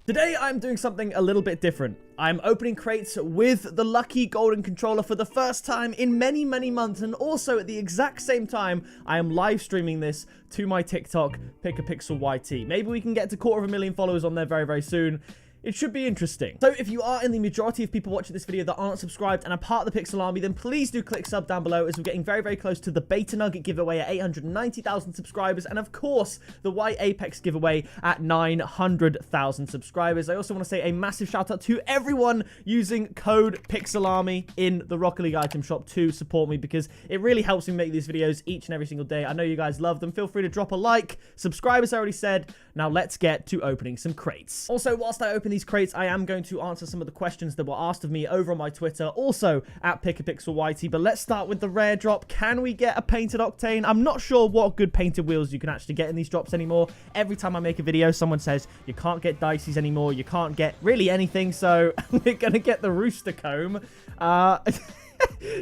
Today I'm doing something a little bit different. I'm opening crates with the lucky golden controller for the first time in many months, and also at the exact same time I am live streaming this to my TikTok, pickapixel YT. Maybe we can get to 250,000 followers on there very soon. It should be interesting. So if you are in the majority of people watching this video that aren't subscribed and are part of the Pixel Army, then please do click sub down below, as we're getting very close to the Beta Nugget giveaway at 890,000 subscribers, and of course the White Apex giveaway at 900,000 subscribers. I also want to say a massive shout out to everyone using code Pixel Army in the Rocket League item shop to support me, because it really helps me make these videos each and every single day. I know you guys love them. Feel free to drop a like. Subscribe, as I already said. Now let's get to opening some crates. Also, whilst I open these crates, I am going to answer some of the questions that were asked of me over on my Twitter, also at pickapixel YT. But let's start with the rare drop. Can we get a painted Octane? I'm not sure what good painted wheels you can actually get in these drops anymore. Every time I make a video, someone says you can't get Dices anymore, you can't get really anything, so we're gonna get the Rooster Comb.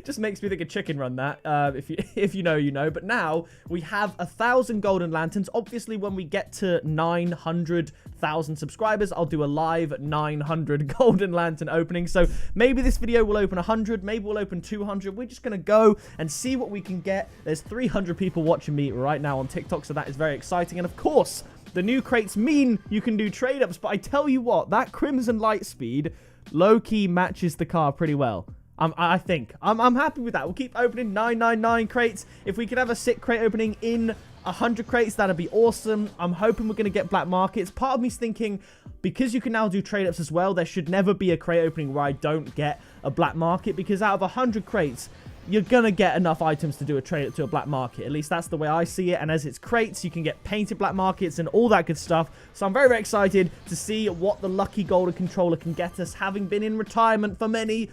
Just makes me think of Chicken Run, that. If you know, you know. But now we have 1,000 golden lanterns. Obviously, when we get to 900,000 subscribers, I'll do a live 900 golden lantern opening. So maybe this video will open 100, maybe we'll open 200. We're just gonna go and see what we can get. There's 300 people watching me right now on TikTok, so that is very exciting. And of course, the new crates mean you can do trade-ups. But I tell you what, that Crimson Lightspeed low-key matches the car pretty well. I think. I'm happy with that. We'll keep opening 999 crates. If we could have a sick crate opening in 100 crates, that'd be awesome. I'm hoping we're going to get black markets. Part of me's thinking, because you can now do trade-ups as well, there should never be a crate opening where I don't get a black market, because out of 100 crates, you're going to get enough items to do a trade up to a black market. At least that's the way I see it. And as it's crates, you can get painted black markets and all that good stuff. So I'm very excited to see what the lucky golden controller can get us, having been in retirement for many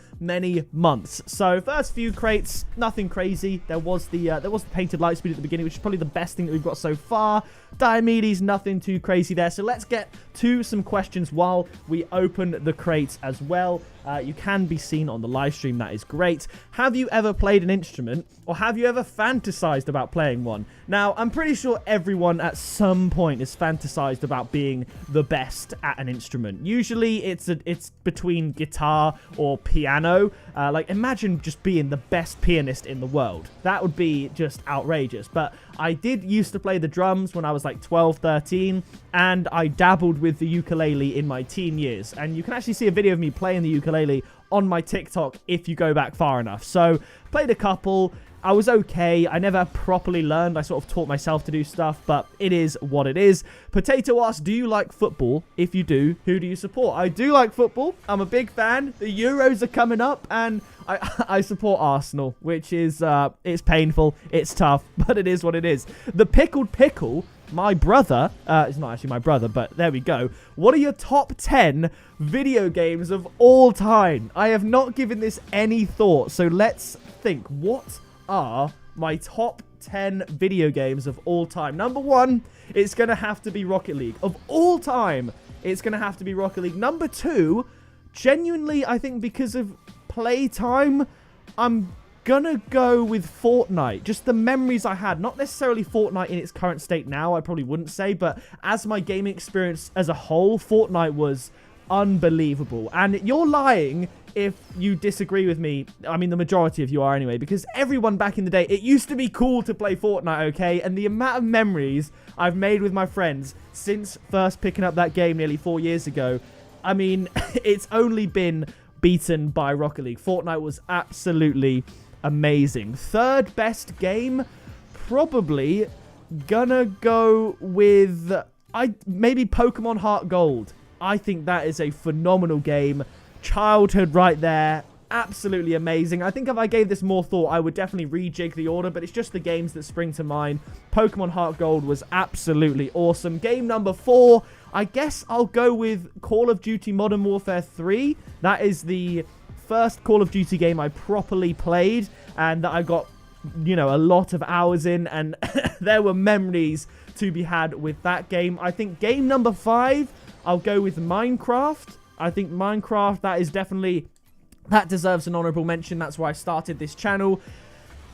months. So first few crates, nothing crazy. There was the painted Lightspeed at the beginning, which is probably the best thing that we've got so far. Diomedes, nothing too crazy there. So let's get to some questions while we open the crates as well. You can be seen on the live stream. That is great. Have you ever played an instrument, or have you ever fantasized about playing one? Now, I'm pretty sure everyone at some point has fantasized about being the best at an instrument. Usually it's between guitar or piano. Like, imagine just being the best pianist in the world. That would be just outrageous. But I did used to play the drums when I was like 12, 13, and I dabbled with the ukulele in my teen years. And you can actually see a video of me playing the ukulele on my TikTok if you go back far enough. So, played a couple. I was okay. I never properly learned. I sort of taught myself to do stuff, but it is what it is. Potato asks, do you like football? If you do, who do you support? I do like football. I'm a big fan. The Euros are coming up, and I support Arsenal, which is, it's painful, it's tough, but it is what it is. The Pickled Pickle, my brother, it's not actually my brother, but there we go. What are your top 10 video games of all time? I have not given this any thought, so let's think. What are my top 10 video games of all time? Number one, it's going to have to be Rocket League. Of all time, it's going to have to be Rocket League. Number two, genuinely, I think because of playtime, I'm gonna go with Fortnite. Just the memories I had, not necessarily Fortnite in its current state now, I probably wouldn't say, but as my gaming experience as a whole, Fortnite was unbelievable. And you're lying if you disagree with me. I mean, the majority of you are anyway, because everyone back in the day, it used to be cool to play Fortnite, okay? And the amount of memories I've made with my friends since first picking up that game nearly 4 years ago, I mean, it's only been beaten by Rocket League. Fortnite was absolutely amazing. Third best game, probably gonna go with maybe Pokemon Heart Gold. I think that is a phenomenal game. Childhood right there. Absolutely amazing. I think if I gave this more thought, I would definitely rejig the order, but it's just the games that spring to mind. Pokemon Heart Gold was absolutely awesome. Game number 4, I guess I'll go with Call of Duty Modern Warfare 3. That is the first Call of Duty game I properly played, and that I got, you know, a lot of hours in, and there were memories to be had with that game. I think game number 5, I'll go with Minecraft. I think Minecraft, that deserves an honorable mention. That's why I started this channel.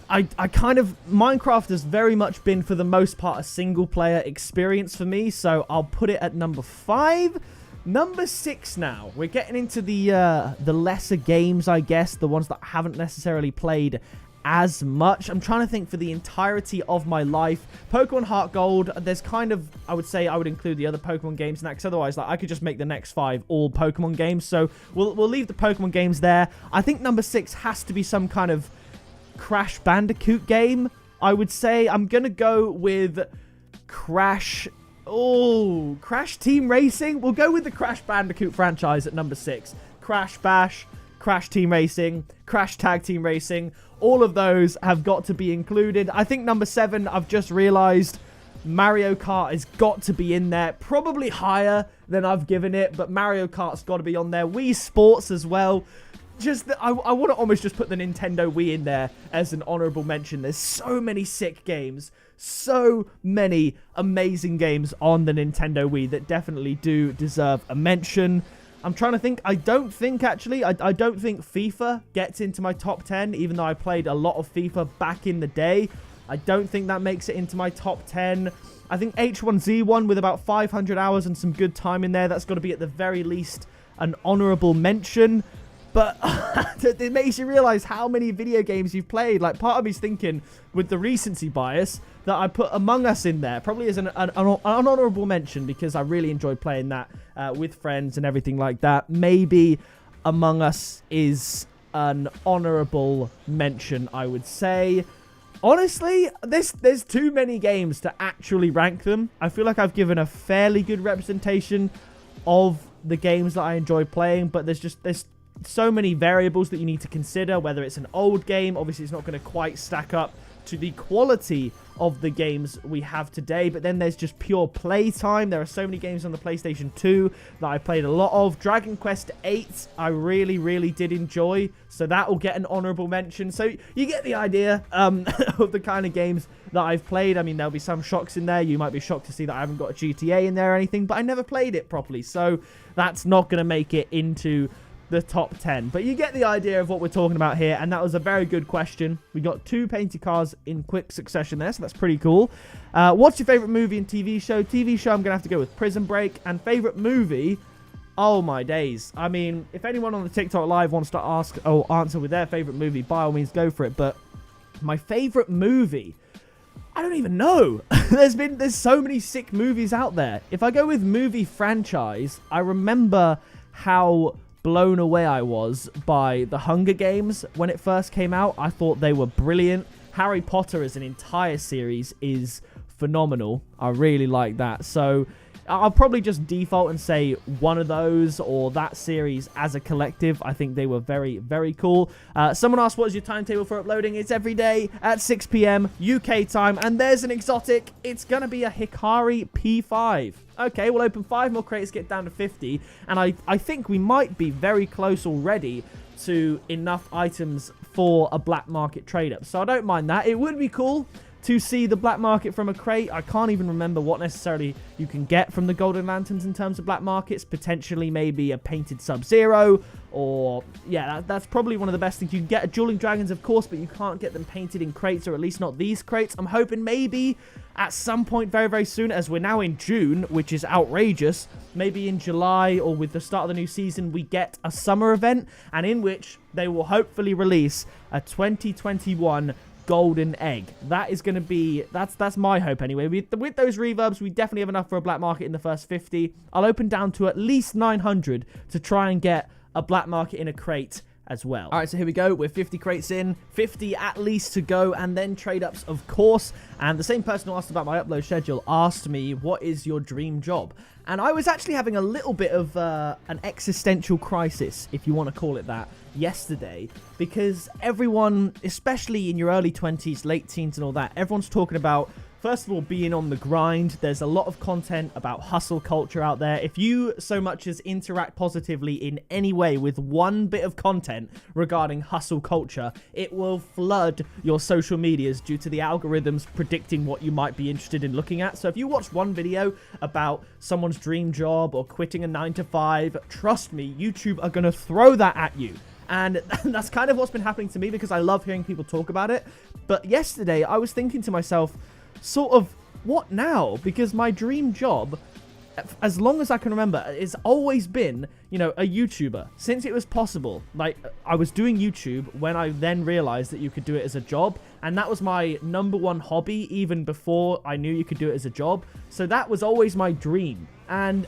Minecraft has very much been, for the most part, a single player experience for me, so I'll put it at number 5. Number 6 now. We're getting into the lesser games, I guess. The ones that I haven't necessarily played as much. I'm trying to think for the entirety of my life. Pokemon Heart Gold, there's kind of, I would say I would include the other Pokemon games in that, because otherwise like, I could just make the next 5 all Pokemon games. So we'll leave the Pokemon games there. I think number 6 has to be some kind of Crash Bandicoot game. I would say I'm going to go with Crash Team Racing. We'll go with the Crash Bandicoot franchise at number 6. Crash Bash, Crash Team Racing, Crash Tag Team Racing. All of those have got to be included. I think number 7, I've just realized Mario Kart has got to be in there. Probably higher than I've given it, but Mario Kart's got to be on there. Wii Sports as well. I want to almost just put the Nintendo Wii in there as an honorable mention. There's so many sick games. So many amazing games on the Nintendo Wii that definitely do deserve a mention. I'm trying to think. I don't think FIFA gets into my top 10, even though I played a lot of FIFA back in the day. I don't think that makes it into my top 10. I think H1Z1 with about 500 hours and some good time in there, that's got to be at the very least an honorable mention. But it makes you realize how many video games you've played. Like, part of me's thinking, with the recency bias, that I put Among Us in there. Probably as an honorable mention, because I really enjoyed playing that with friends and everything like that. Maybe Among Us is an honorable mention, I would say. Honestly, there's too many games to actually rank them. I feel like I've given a fairly good representation of the games that I enjoy playing, but there's so many variables that you need to consider. Whether it's an old game, obviously it's not going to quite stack up to the quality of the games we have today, but then there's just pure play time. There are so many games on the PlayStation 2 that I played a lot of. Dragon Quest 8 I really did enjoy, so that will get an honorable mention. So you get the idea of the kind of games that I've played. I mean, there'll be some shocks in there. You might be shocked to see that I haven't got a GTA in there or anything, but I never played it properly, so that's not going to make it into the top 10. But you get the idea of what we're talking about here, and that was a very good question. We got 2 painted cars in quick succession there, so that's pretty cool. What's your favorite movie and TV show? TV show, I'm gonna have to go with Prison Break. And favorite movie, oh my days. I mean, if anyone on the TikTok live wants to ask or answer with their favorite movie, by all means go for it. But my favorite movie, I don't even know. There's so many sick movies out there. If I go with movie franchise, I remember how blown away I was by The Hunger Games when it first came out. I thought they were brilliant. Harry Potter as an entire series is phenomenal. I really like that. So I'll probably just default and say one of those or that series as a collective. I think they were very cool. Someone asked, what is your timetable for uploading? It's every day at 6 p.m. UK time. And there's an exotic. It's going to be a Hikari P5. Okay, we'll open 5 more crates, get down to 50. And I think we might be very close already to enough items for a black market trade up. So I don't mind that. It would be cool to see the black market from a crate. I can't even remember what necessarily you can get from the Golden Lanterns in terms of black markets. Potentially maybe a painted Sub-Zero, or yeah, that's probably one of the best things. You can get Dueling Dragons, of course, but you can't get them painted in crates, or at least not these crates. I'm hoping maybe at some point very soon, as we're now in June, which is outrageous, maybe in July or with the start of the new season, we get a summer event, and in which they will hopefully release a 2021 golden egg. That is going to be, that's my hope anyway. With those reverbs, we definitely have enough for a black market in the first 50. I'll open down to at least 900 to try and get a black market in a crate as well. All right, so here we go. We're 50 crates in, 50 at least to go, and then trade ups, of course. And the same person who asked about my upload schedule asked me, what is your dream job? And I was actually having a little bit of an existential crisis, if you want to call it that, yesterday, because everyone, especially in your early 20s, late teens and all that, everyone's talking about, first of all, being on the grind. There's a lot of content about hustle culture out there. If you so much as interact positively in any way with one bit of content regarding hustle culture, it will flood your social medias due to the algorithms predicting what you might be interested in looking at. So if you watch one video about someone's dream job or quitting a 9-to-5, trust me, YouTube are going to throw that at you. And that's kind of what's been happening to me, because I love hearing people talk about it. But yesterday I was thinking to myself, sort of, what now? Because my dream job as long as I can remember, it's always been, you know, a YouTuber. Since it was possible. Like, I was doing YouTube when I then realized that you could do it as a job. And that was my #1 hobby, even before I knew you could do it as a job. So that was always my dream. And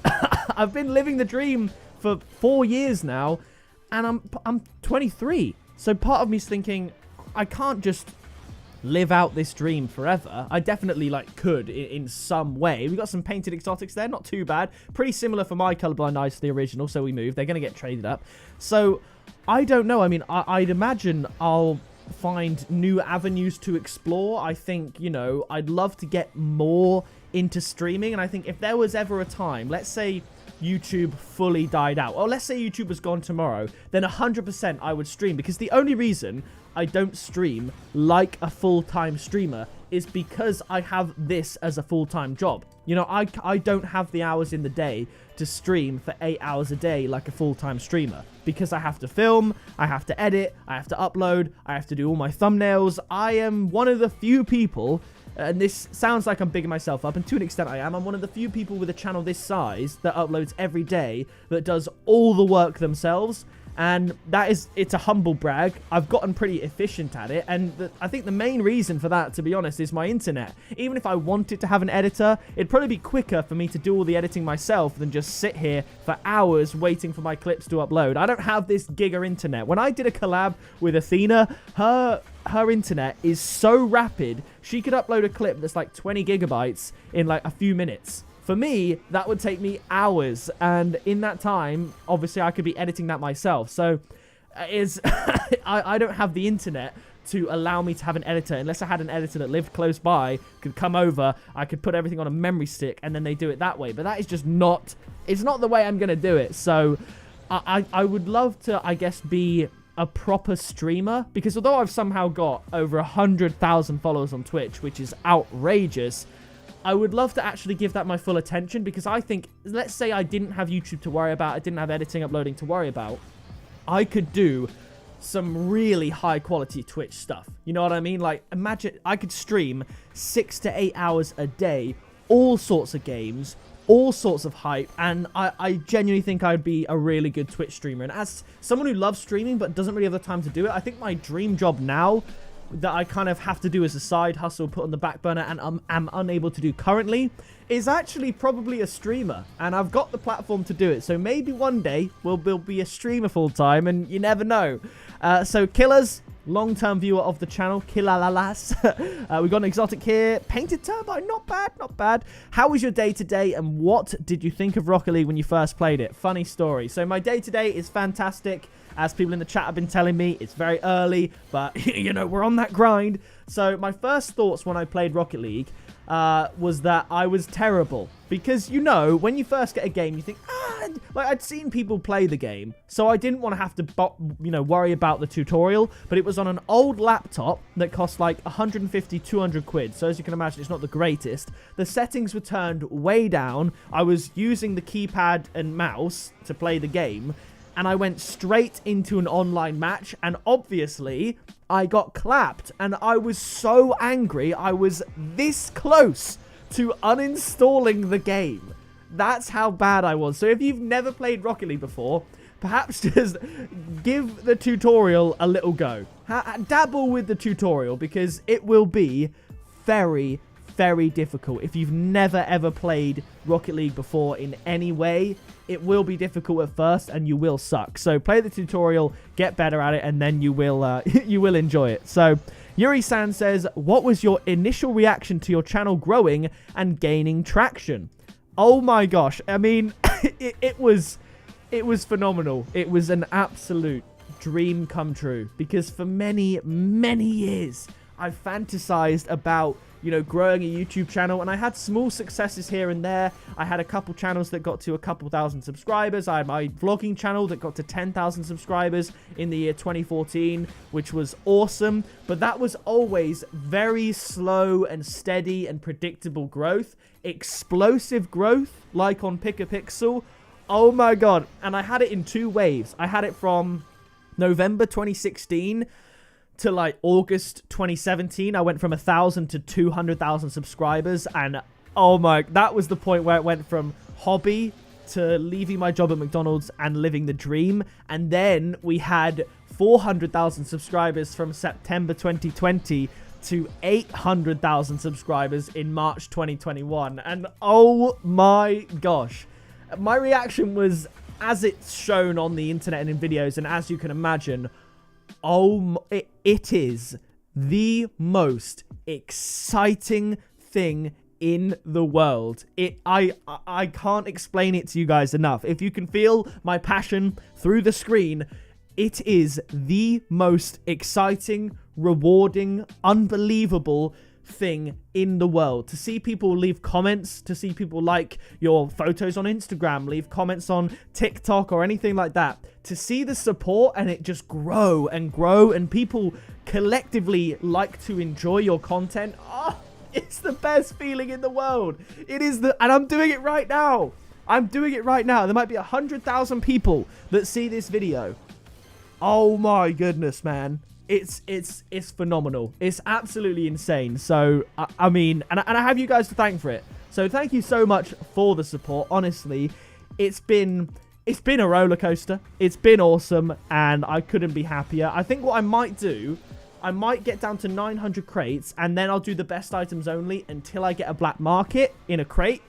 I've been living the dream for 4 years now. And I'm 23. So part of me's thinking, I can't just live out this dream forever. I definitely could in some way. We got some painted exotics there, not too bad. Pretty similar for my colorblind eyes to the original, so we moved. They're going to get traded up. So I don't know. I mean, I'd imagine I'll find new avenues to explore. I think, you know, I'd love to get more into streaming. And I think if there was ever a time, let's say YouTube fully died out, or let's say YouTube was gone tomorrow, then 100% I would stream, because the only reason I don't stream like a full-time streamer is because I have this as a full-time job. You know, I don't have the hours in the day to stream for 8 hours a day like a full-time streamer, because I have to film, I have to edit, I have to upload, I have to do all my thumbnails. I am one of the few people, and this sounds like I'm bigging myself up, and to an extent I am. I'm one of the few people with a channel this size that uploads every day, that does all the work themselves. And it's a humble brag. I've gotten pretty efficient at it. And I think the main reason for that, to be honest, is my internet. Even if I wanted to have an editor, it'd probably be quicker for me to do all the editing myself than just sit here for hours waiting for my clips to upload. I don't have this giga internet. When I did a collab with Athena, her internet is so rapid, she could upload a clip that's like 20 gigabytes in like a few minutes. For me, that would take me hours, and in that time, obviously, I could be editing that myself. So, I don't have the internet to allow me to have an editor, unless I had an editor that lived close by, could come over, I could put everything on a memory stick, and then they do it that way. But that is just not, it's not the way I'm going to do it. So, I would love to, I guess, be a proper streamer, because although I've somehow got over 100,000 followers on Twitch, which is outrageous, I would love to actually give that my full attention, because I think, let's say I didn't have YouTube to worry about, I didn't have editing, uploading to worry about, I could do some really high quality Twitch stuff. You know what I mean? Like, imagine I could stream 6 to 8 hours a day, all sorts of games, all sorts of hype, and I genuinely think I'd be a really good Twitch streamer. And as someone who loves streaming but doesn't really have the time to do it, I think my dream job now, that I kind of have to do as a side hustle, put on the back burner, and am unable to do currently, is actually probably a streamer. And I've got the platform to do it. So maybe one day we'll be a streamer full time, and you never know. So Killers, long-term viewer of the channel, Killalalas. We got an exotic here. Painted Turbine, not bad, not bad. How was your day today, and what did you think of Rocket League when you first played it? Funny story. So my day today is fantastic. As people in the chat have been telling me, it's very early, but, you know, we're on that grind. So my first thoughts when I played Rocket League was that I was terrible. Because, you know, when you first get a game, you think, like, I'd seen people play the game, so I didn't want to have to, you know, worry about the tutorial. But it was on an old laptop that cost like 150, 200 quid. So as you can imagine, it's not the greatest. The settings were turned way down. I was using the keypad and mouse to play the game, and I went straight into an online match, and obviously I got clapped, and I was so angry. I was this close to uninstalling the game. That's how bad I was. So if you've never played Rocket League before, perhaps just give the tutorial a little go. Dabble with the tutorial, because it will be very, very difficult. If you've never ever played Rocket League before in any way, it will be difficult at first, and you will suck. So play the tutorial, get better at it, and then you will you will enjoy it. So Yuri-san says, what was your initial reaction to your channel growing and gaining traction? Oh my gosh. I mean, it was phenomenal. It was an absolute dream come true, because for many, many years, I've fantasized about, you know, growing a YouTube channel, and I had small successes here and there. I had a couple channels that got to a couple thousand subscribers. I had my vlogging channel that got to 10,000 subscribers in the year 2014, which was awesome. But that was always very slow and steady and predictable growth. Explosive growth, like on pickapixel. Oh my god. And I had it in 2 waves. I had it from November 2016 to like August 2017. I went from 1,000 to 200,000 subscribers, and oh my, that was the point where it went from hobby to leaving my job at McDonald's and living the dream. And then we had 400,000 subscribers from September 2020 to 800,000 subscribers in March 2021. And oh my gosh, my reaction was, as it's shown on the internet and in videos, and as you can imagine, it is the most exciting thing in the world. I can't explain it to you guys enough. If you can feel my passion through the screen, it is the most exciting, rewarding, unbelievable thing in the world. To see people leave comments, to see people like your photos on Instagram, leave comments on TikTok or anything like that, to see the support and it just grow and grow, and people collectively like to enjoy your content. Oh, it's the best feeling in the world. It is and I'm doing it right now. I'm doing it right now. There might be 100,000 people that see this video. Oh my goodness, man. It's phenomenal. It's absolutely insane. So, I mean, and I have you guys to thank for it. So thank you so much for the support. Honestly, it's been a roller coaster. It's been awesome, and I couldn't be happier. I think what I might do, I might get down to 900 crates, and then I'll do the best items only until I get a black market in a crate.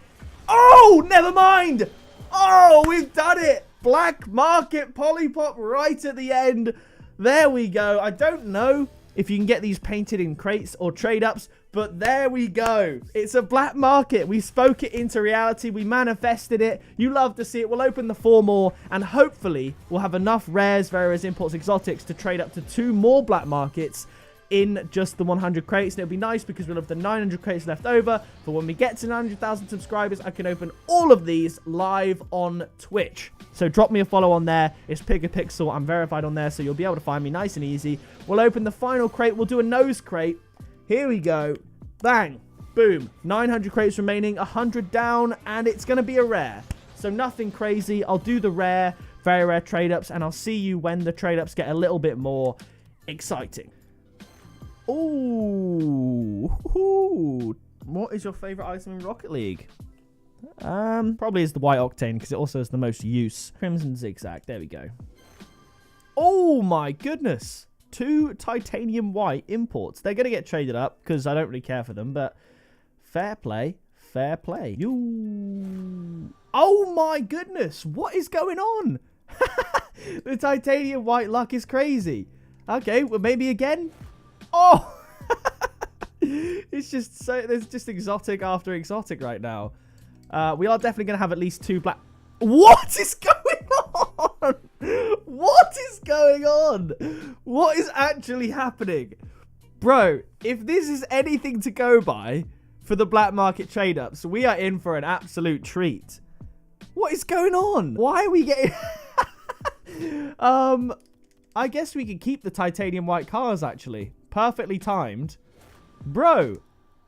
Oh, never mind. Oh, we've done it. Black market Polypop right at the end. There we go. I don't know if you can get these painted in crates or trade ups, but there we go. It's a black market. We spoke it into reality. We manifested it. You love to see it. We'll open the 4 more, and hopefully we'll have enough rares, various imports, exotics to trade up to 2 more black markets in just the 100 crates. And it'll be nice because we'll have the 900 crates left over for when we get to 900,000 subscribers. I can open all of these live on Twitch. So drop me a follow on there. It's pickapixel. I'm verified on there, so you'll be able to find me nice and easy. We'll open the final crate. We'll do a nose crate. Here we go. Bang. Boom. 900 crates remaining. 100 down, and it's going to be a rare. So nothing crazy. I'll do the rare, very rare trade-ups, and I'll see you when the trade-ups get a little bit more exciting. Ooh. What is your favorite item in Rocket League? Probably is the white octane, because it also has the most use. Crimson zigzag. There we go. Oh my goodness. 2 titanium white imports. They're going to get traded up because I don't really care for them, but fair play. Fair play. Oh my goodness. What is going on? The titanium white luck is crazy. Okay, well, maybe again. Oh, it's just so there's just exotic after exotic right now. We are definitely going to have at least 2 black. What is going on? What is going on? What is actually happening? Bro, if this is anything to go by for the black market trade ups, we are in for an absolute treat. What is going on? Why are we getting... I guess we could keep the titanium white cars, actually. Perfectly timed. Bro,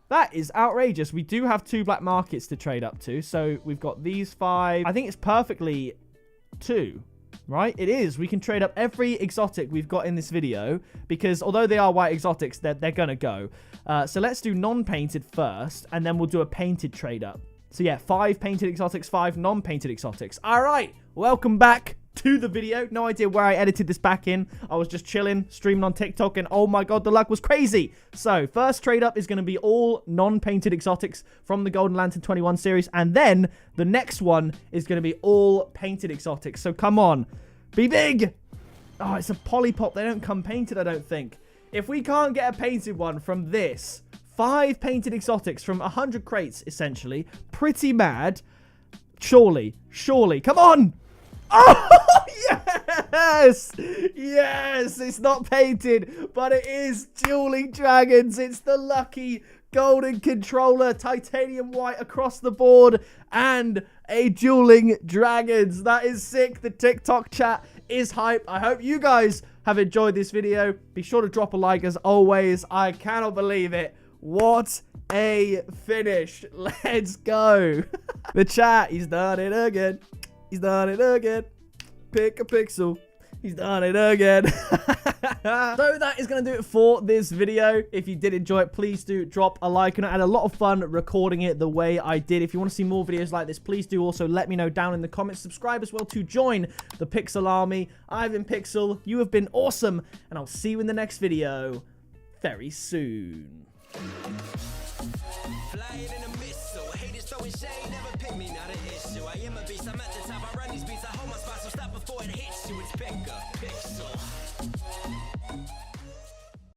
that is outrageous. We do have 2 black markets to trade up to. So we've got these 5. I think it's perfectly 2, right? It is. We can trade up every exotic we've got in this video, because although they are white exotics, they're going to go. So let's do non-painted first, and then we'll do a painted trade up. So yeah, 5 painted exotics, 5 non-painted exotics. All right, welcome back to the video. No idea where I edited this back in. I was just chilling, streaming on TikTok, and oh my god, the luck was crazy. So first trade up is going to be all non-painted exotics from the Golden Lantern 21 series, and then the next one is going to be all painted exotics. So come on, be big. Oh, it's a Polypop. They don't come painted, I don't think. If we can't get a painted one from this, 5 painted exotics from 100 crates, essentially, pretty mad. Surely, come on. Oh, yes! Yes! It's not painted, but it is Dueling Dragons. It's the lucky golden controller, titanium white across the board, and a Dueling Dragons. That is sick. The TikTok chat is hype. I hope you guys have enjoyed this video. Be sure to drop a like as always. I cannot believe it. What a finish. Let's go. The chat, he's done it again. He's done it again. Pick a pixel. He's done it again. So that is going to do it for this video. If you did enjoy it, please do drop a like. And I had a lot of fun recording it the way I did. If you want to see more videos like this, please do also let me know down in the comments. Subscribe as well to join the Pixel Army. I've been Pixel. You have been awesome. And I'll see you in the next video very soon. Flying in a missile, haters throwing shade, never pick me, not an issue. I am a beast, I'm at the top, I run these